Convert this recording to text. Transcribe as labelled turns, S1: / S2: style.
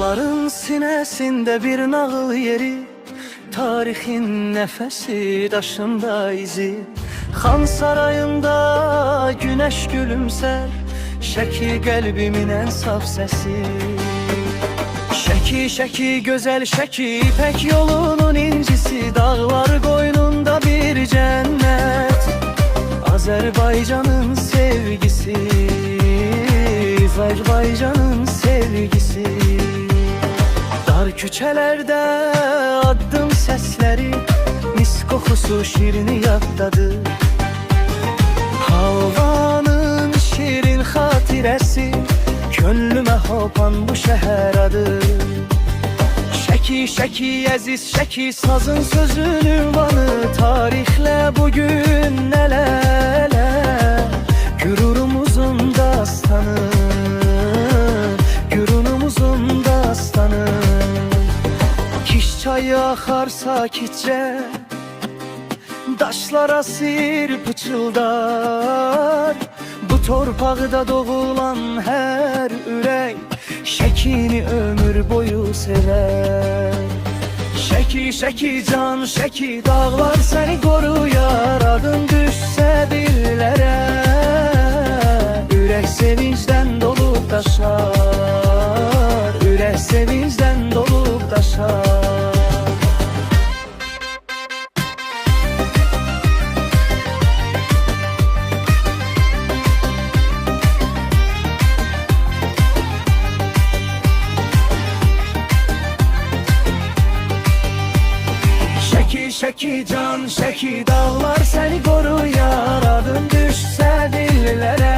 S1: Dağların sinesinde bir nağıl yeri, tarihin nefesi taşında izi. Han sarayında güneş gülümser, Şeki kalbimin en saf sesi. Şeki şeki güzel Şeki, İpek yolunun incisi. Dağlar koynunda bir cennet, Azerbaycan'ın sevgisi, Azerbaycan'ın sevgisi. Dar küçelerde addım sesleri, mis kokusu şirini yaddadır. Havanın şirin hatiresi, gönlüme hopan bu şehir adı. Şeki şeki aziz Şeki, sazın sözün ünvanı. Tarihle bugün neler, gururumuzun dastanı, gururumuzun dastanı. Kiş çayı akar sakitçe, daşlara sir pıçıldar. Bu torpaqda doğulan her ürək Şekini ömür boyu sever. Şeki şeki can Şeki, dağlar seni koruyar. Adın düşse dillere, ürək sevincden dolup taşar, ürək sevincden dolup taşar. Şeki can Şeki, dağlar seni koruyar. Adın düşse dillere,